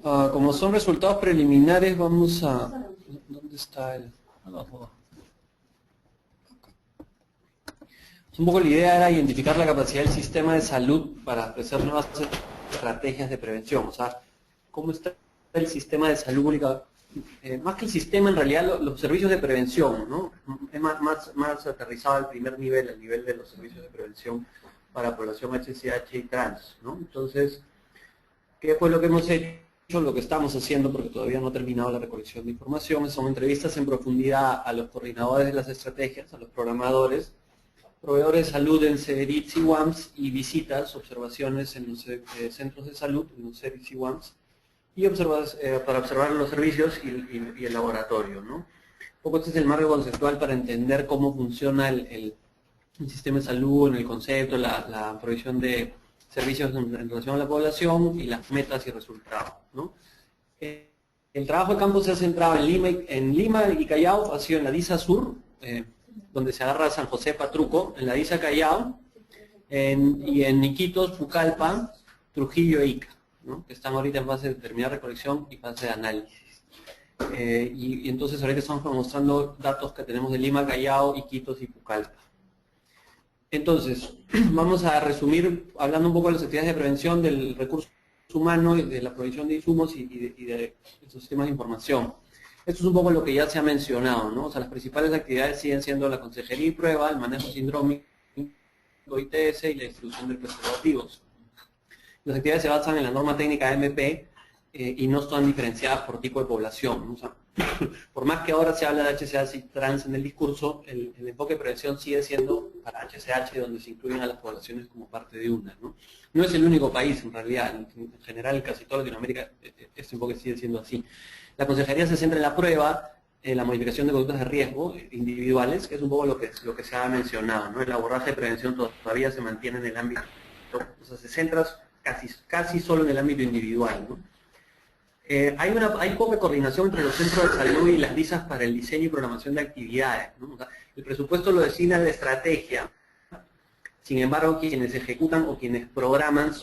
Como son resultados preliminares, vamos a... ¿Dónde está el...? Abajo. Un poco la idea era identificar la capacidad del sistema de salud para ofrecer nuevas estrategias de prevención. O sea, cómo está el sistema de salud pública. Más que el sistema, en realidad, los servicios de prevención, ¿no? Es más aterrizado al primer nivel, al nivel de los servicios de prevención para población HCH y trans, ¿no? Entonces, ¿qué fue lo que hemos hecho? Lo que estamos haciendo, porque todavía no ha terminado la recolección de información, son entrevistas en profundidad a los coordinadores de las estrategias, a los programadores, proveedores de salud en CEDITS y WAMS, y visitas, observaciones en los centros de salud, en los CEDITS y WAMS, y para observar los servicios y el laboratorio, ¿no? Un poco este es el marco conceptual para entender cómo funciona el sistema de salud, en el concepto, la provisión de servicios en relación a la población y las metas y resultados, ¿no? El trabajo de campo se ha centrado en Lima y Callao, ha sido en la DISA Sur, donde se agarra San José Patruco, en la DISA Callao, y en Iquitos, Pucallpa, Trujillo e Ica, ¿no? Que están ahorita en fase de terminar recolección y fase de análisis. Y entonces ahorita estamos mostrando datos que tenemos de Lima, Callao, Iquitos y Pucallpa. Entonces, vamos a resumir hablando un poco de las actividades de prevención del recurso humano y de la provisión de insumos y de estos sistemas de información. Esto es un poco lo que ya se ha mencionado, ¿no? O sea, las principales actividades siguen siendo la consejería y prueba, el manejo sindrómico, ITS y la distribución de preservativos. Las actividades se basan en la norma técnica AMP y no están diferenciadas por tipo de población, ¿no? O sea, por más que ahora se habla de HCH y trans en el discurso, el enfoque de prevención sigue siendo para HCH, donde se incluyen a las poblaciones como parte de una, ¿no? No es el único país, en realidad, en general, en casi toda Latinoamérica, este enfoque sigue siendo así. La consejería se centra en la prueba, en la modificación de conductas de riesgo individuales, que es un poco lo que se ha mencionado, ¿no? El abordaje de prevención todavía se mantiene en el ámbito, o sea, se centra casi solo en el ámbito individual, ¿no? Hay poca coordinación entre los centros de salud y las DISAs para el diseño y programación de actividades, ¿no? O sea, el presupuesto lo designa la estrategia, sin embargo quienes ejecutan o quienes programan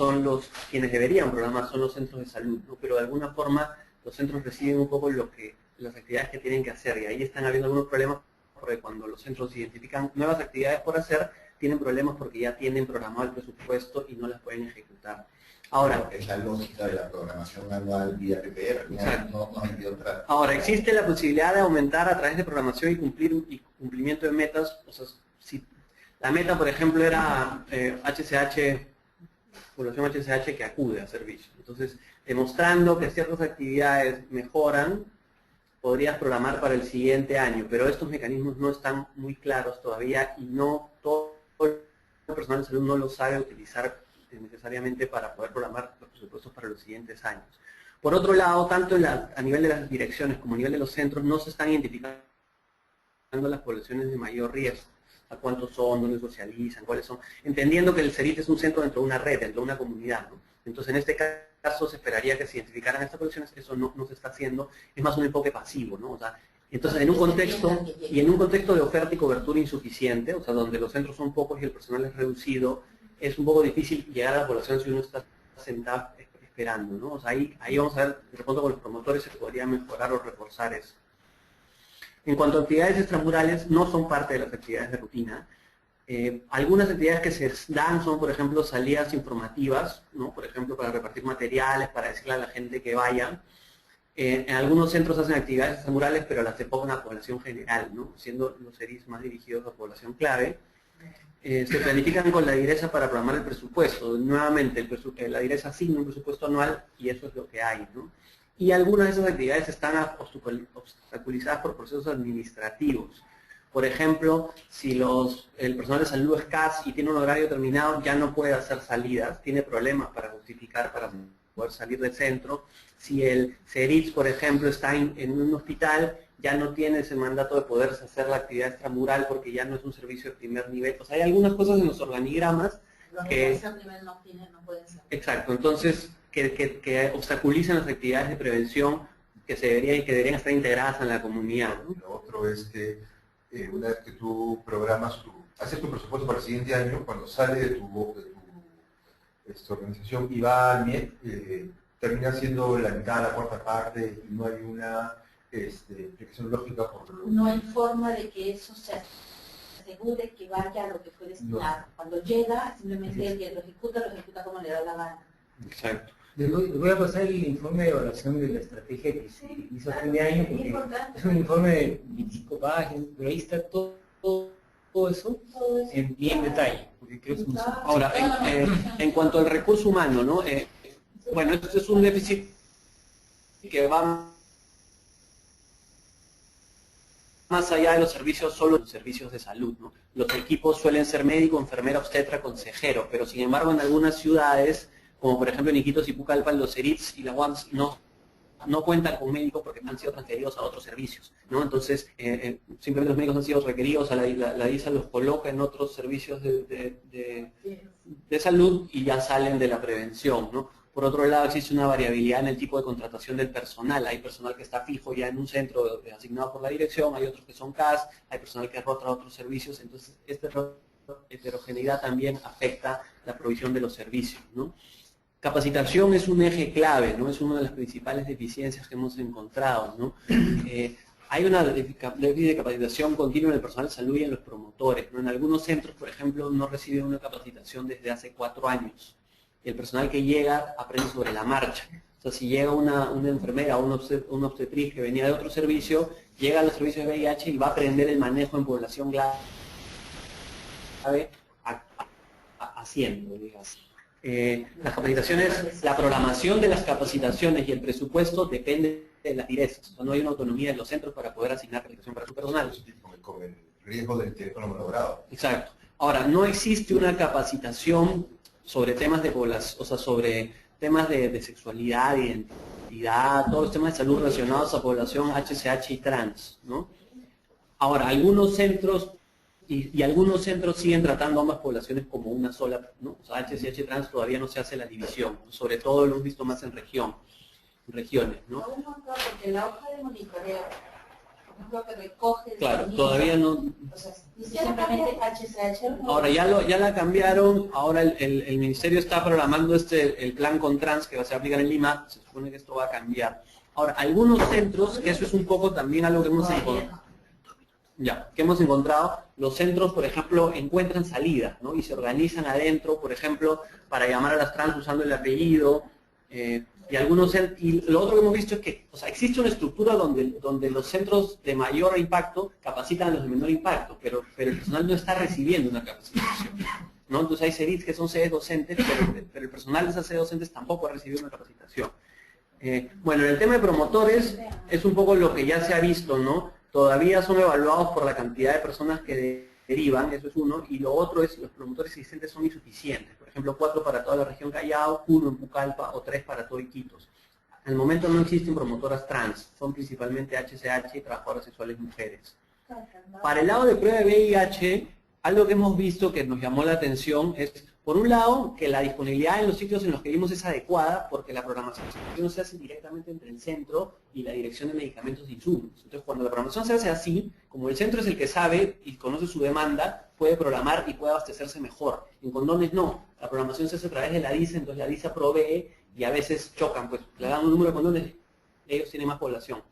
quienes deberían programar son los centros de salud, ¿no? Pero de alguna forma los centros reciben un poco las actividades que tienen que hacer, y ahí están habiendo algunos problemas porque cuando los centros identifican nuevas actividades por hacer, tienen problemas porque ya tienen programado el presupuesto y no las pueden ejecutar. Ahora, es la lógica de la programación anual vía PPR, no hay otra. Ahora, existe la posibilidad de aumentar a través de programación y cumplimiento de metas. O sea, si la meta, por ejemplo, era HCH, población HCH que acude a servicio. Entonces, demostrando que ciertas actividades mejoran, podrías programar para el siguiente año, pero estos mecanismos no están muy claros todavía y no todo el personal de salud no lo sabe utilizar necesariamente para poder programar los presupuestos para los siguientes años. Por otro lado, tanto a nivel de las direcciones como a nivel de los centros, no se están identificando las poblaciones de mayor riesgo. A cuántos son, dónde socializan, cuáles son, entendiendo que el CERIT es un centro dentro de una red, dentro de una comunidad, ¿no? Entonces, en este caso, se esperaría que se identificaran estas poblaciones, eso no se está haciendo, es más un enfoque pasivo, ¿no? O sea, entonces, en un contexto de oferta y cobertura insuficiente, o sea, donde los centros son pocos y el personal es reducido, es un poco difícil llegar a la población si uno está sentado esperando, ¿no? O sea, ahí vamos a ver, de pronto con los promotores se podría mejorar o reforzar eso. En cuanto a actividades extramurales, no son parte de las actividades de rutina. Algunas actividades que se dan son, por ejemplo, salidas informativas, ¿no? Por ejemplo, para repartir materiales, para decirle a la gente que vaya. En algunos centros hacen actividades extramurales, pero las enfocan a la población general, ¿no? Siendo los CERIs más dirigidos a población clave. Se planifican con la DIRESA para programar el presupuesto. Nuevamente, la DIRESA asigna un presupuesto anual y eso es lo que hay, ¿no? Y algunas de esas actividades están obstaculizadas por procesos administrativos. Por ejemplo, si el personal de salud es CAS y tiene un horario determinado, ya no puede hacer salidas, tiene problemas para justificar, para poder salir del centro. Si el CERITS, por ejemplo, está en un hospital, ya no tiene ese mandato de poder hacer la actividad extramural porque ya no es un servicio de primer nivel. O sea, hay algunas cosas en los organigramas que... Los de tercer nivel no pueden ser. Exacto, entonces, que obstaculizan las actividades de prevención que deberían estar integradas en la comunidad, ¿no? Lo otro es que una vez que tú programas, haces tu presupuesto para el siguiente año, cuando sale de tu organización y va al MIET, termina siendo la mitad, la cuarta parte, y no hay una explicación lógica por lo No hay forma de que eso se asegure que vaya a lo que fue destinado. Cuando llega, simplemente el que lo ejecuta como le da la gana. Exacto. Les voy a pasar el informe de evaluación de la estrategia que se hizo a fin de año, porque es un informe de 25 páginas, pero ahí está todo eso en bien detalle. Porque creo que es Ahora, en cuanto al recurso humano, ¿no? Bueno, esto es un déficit que va más allá de los servicios, solo los servicios de salud, ¿no? Los equipos suelen ser médico, enfermera, obstetra, consejero, pero sin embargo en algunas ciudades, como por ejemplo en Iquitos y Pucallpa, los CERITs y la UAMS no cuentan con médicos porque han sido transferidos a otros servicios, ¿no? Entonces, simplemente los médicos han sido requeridos, la ISA los coloca en otros servicios de salud y ya salen de la prevención, ¿no? Por otro lado, existe una variabilidad en el tipo de contratación del personal. Hay personal que está fijo ya en un centro asignado por la dirección, hay otros que son CAS, hay personal que rota a otros servicios, entonces esta heterogeneidad también afecta la provisión de los servicios, ¿no? Capacitación es un eje clave, ¿no? Es una de las principales deficiencias que hemos encontrado, ¿no? Hay una déficit de capacitación continua en el personal de salud y en los promotores, ¿no? En algunos centros, por ejemplo, no reciben una capacitación desde hace 4 años. Y el personal que llega aprende sobre la marcha. O sea, si llega una enfermera o una obstetriz que venía de otro servicio, llega a los servicios de VIH y va a aprender el manejo en población grave haciendo, digamos. Las capacitaciones, la programación de las capacitaciones y el presupuesto depende de las direcciones. O sea, no hay una autonomía de los centros para poder asignar capacitación para su personal. con el riesgo del teléfono malogrado. Exacto. Ahora, no existe una capacitación sobre temas de población, o sea, sobre temas de sexualidad, identidad, todos los temas de salud relacionados a población HCH y trans, ¿no? Ahora, algunos centros y algunos centros siguen tratando a ambas poblaciones como una sola, ¿no? O sea, HCH y trans todavía no se hace la división, ¿no? Sobre todo lo hemos visto más en regiones, ¿no? Aún no, porque la hoja de monitoreo, por ejemplo, que recoge... Claro, todavía no... O sea, dice simplemente HCH. Ahora ya la cambiaron, ahora el ministerio está programando el plan con trans que se va a aplicar en Lima, se supone que esto va a cambiar. Ahora, algunos centros, que eso es un poco también algo que hemos encontrado, los centros, por ejemplo, encuentran salidas, ¿no? Y se organizan adentro, por ejemplo, para llamar a las trans usando el apellido, y lo otro que hemos visto es que, o sea, existe una estructura donde los centros de mayor impacto capacitan a los de menor impacto, pero el personal no está recibiendo una capacitación, ¿no? Entonces hay CERITs que son sedes docentes, pero el personal de esas sedes docentes tampoco ha recibido una capacitación. Bueno, en el tema de promotores es un poco lo que ya se ha visto, ¿no? Todavía son evaluados por la cantidad de personas que derivan, eso es uno, y lo otro es los promotores existentes son insuficientes. Por ejemplo, 4 para toda la región Callao, 1 en Pucallpa o 3 para todo Iquitos. Al momento no existen promotoras trans, son principalmente HCH y trabajadoras sexuales mujeres. Para el lado de prueba de VIH, algo que hemos visto que nos llamó la atención es, por un lado, que la disponibilidad en los sitios en los que vimos es adecuada porque la programación se hace directamente entre el centro y la dirección de medicamentos e insumos. Entonces, cuando la programación se hace así, como el centro es el que sabe y conoce su demanda, puede programar y puede abastecerse mejor. En condones no, la programación se hace a través de la DISA, entonces la DISA provee y a veces chocan, pues le dan un número de condones, ellos tienen más población.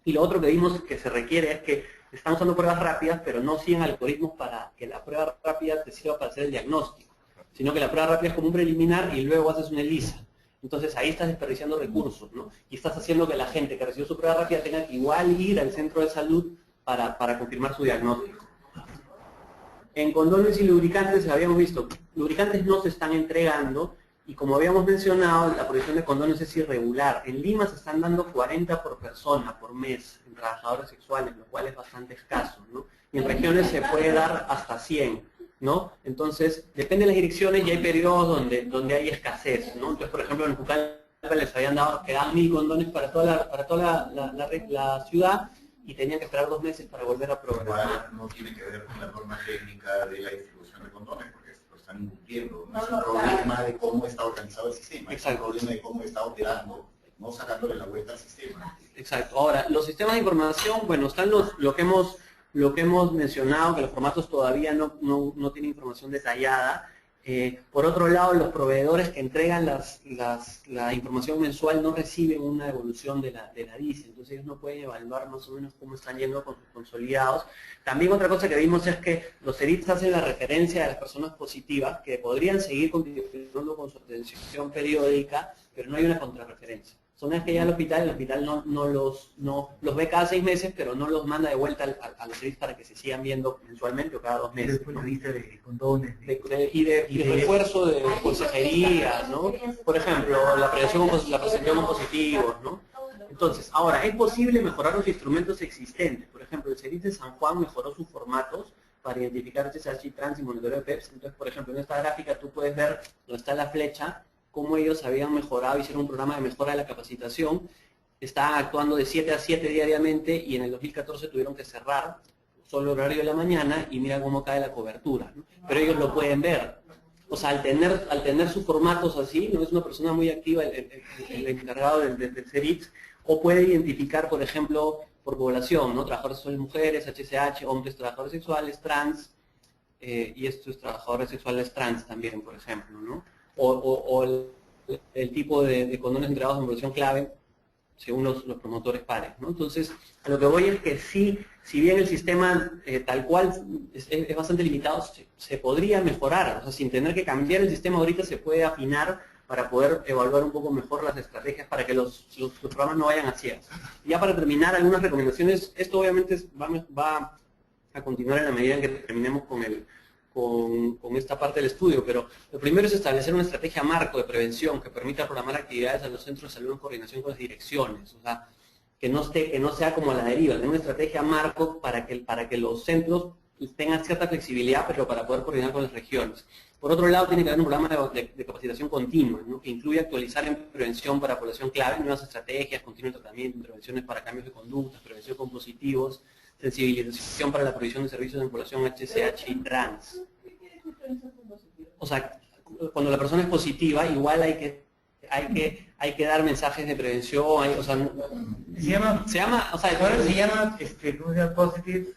Y lo otro que vimos que se requiere es que están usando pruebas rápidas, pero no siguen algoritmos para que la prueba rápida te sirva para hacer el diagnóstico, sino que la prueba rápida es como un preliminar y luego haces una ELISA. Entonces ahí estás desperdiciando recursos, ¿no? Y estás haciendo que la gente que recibió su prueba rápida tenga que igual ir al centro de salud para confirmar su diagnóstico. En condones y lubricantes habíamos visto, lubricantes no se están entregando y como habíamos mencionado, la provisión de condones es irregular. En Lima se están dando 40 por persona, por mes, en trabajadores sexuales, lo cual es bastante escaso, ¿no? Y en regiones se puede dar hasta 100, ¿no? Entonces, depende de las direcciones y hay periodos donde hay escasez, ¿no? Entonces, por ejemplo, en Pucallpa les habían dado, quedaban 1000 condones para toda la ciudad y tenían que esperar 2 meses para volver a programar. No tiene que ver con la norma técnica de la distribución de condones, porque lo están incumpliendo. No es un problema de cómo está organizado el sistema, es un problema de cómo está operando, no sacándole la vuelta al sistema. Exacto. Ahora, los sistemas de información, bueno, están lo que hemos mencionado, que los formatos todavía no tienen información detallada. Por otro lado, los proveedores que entregan la información mensual no reciben una devolución de la DICE, entonces ellos no pueden evaluar más o menos cómo están yendo con sus consolidados. También otra cosa que vimos es que los CERITs hacen la referencia de las personas positivas que podrían seguir continuando con su atención periódica, pero no hay una contrarreferencia. Son las que llegan al hospital no los ve cada 6 meses, pero no los manda de vuelta a los CERITs para que se sigan viendo mensualmente o cada 2 meses. Después la lista de condones. Y de refuerzo de consejería, ¿no? Por ejemplo, la prevención con positivos, ¿no? Entonces, ahora, ¿es posible mejorar los instrumentos existentes? Por ejemplo, el CERIT de San Juan mejoró sus formatos para identificar HSH trans y monitoreo de PEPS. Entonces, por ejemplo, en esta gráfica tú puedes ver donde está la flecha, cómo ellos habían mejorado, hicieron un programa de mejora de la capacitación, estaban actuando de 7 a 7 diariamente y en el 2014 tuvieron que cerrar solo el horario de la mañana y mira cómo cae la cobertura, ¿no? Pero ellos lo pueden ver. O sea, al tener sus formatos así, no es una persona muy activa el encargado del CERIT, o puede identificar, por ejemplo, por población, ¿no? Trabajadores sexuales mujeres, HSH, hombres trabajadores sexuales, trans, y estos trabajadores sexuales trans también, por ejemplo, ¿no? O el tipo de condones entregados en población clave, según los promotores pares, ¿no? Entonces, a lo que voy es que sí, si bien el sistema tal cual es bastante limitado, se podría mejorar, o sea, sin tener que cambiar el sistema ahorita se puede afinar para poder evaluar un poco mejor las estrategias para que los programas no vayan a ciegas. Ya para terminar, algunas recomendaciones, esto obviamente va a continuar en la medida en que terminemos con esta parte del estudio, pero lo primero es establecer una estrategia marco de prevención que permita programar actividades a los centros de salud en coordinación con las direcciones, o sea, que no sea como a la deriva, tener una estrategia marco para que los centros tengan cierta flexibilidad, pero para poder coordinar con las regiones. Por otro lado, tiene que haber un programa de capacitación continua, ¿no? Que incluya actualizar en prevención para población clave, nuevas estrategias, continuo tratamiento, intervenciones para cambios de conductas, prevención con positivos, sensibilización para la provisión de servicios en población HSH y trans. O sea, cuando la persona es positiva, igual hay que dar mensajes de prevención, o sea, se llama, o sea, ahora se llama, ¿cómo se llama? Positive.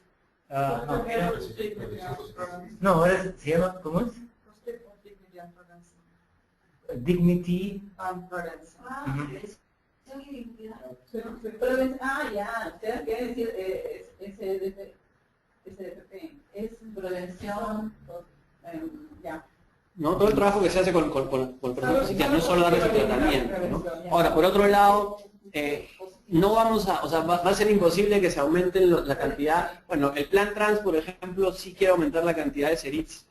No, ahora se llama, ¿cómo es? Dignity. Ya, ustedes quieren decir SDP, es prevención, ya. ¿No? Todo el trabajo que se hace con el personal no solo darles el tratamiento, ¿no? Ahora, por otro lado, no vamos a, o sea, va a ser imposible que se aumente la cantidad. Bueno, el plan trans, por ejemplo, sí quiere aumentar la cantidad de CERITs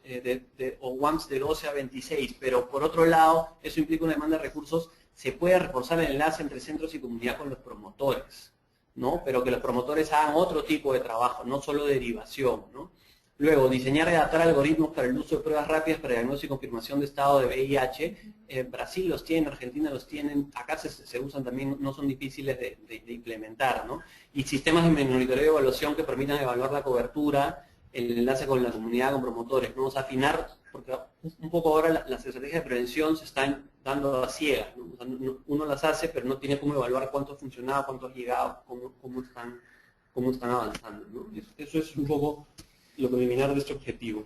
o WAMs de 12 a 26, pero por otro lado, eso implica una demanda de recursos. Se puede reforzar el enlace entre centros y comunidad con los promotores, ¿no? Pero que los promotores hagan otro tipo de trabajo, no solo derivación, ¿no? Luego, diseñar y adaptar algoritmos para el uso de pruebas rápidas para diagnóstico y confirmación de estado de VIH. Brasil los tiene, Argentina los tienen, acá se usan también, no son difíciles de implementar, ¿no? Y sistemas de monitoreo y evaluación que permitan evaluar la cobertura, el enlace con la comunidad, con promotores. Vamos a afinar, porque un poco ahora las estrategias de prevención se están dando a ciegas, ¿no? O sea, uno las hace, pero no tiene cómo evaluar cuánto ha funcionado, cuánto ha llegado, cómo están avanzando, ¿no? Eso es un poco lo preliminar de este objetivo.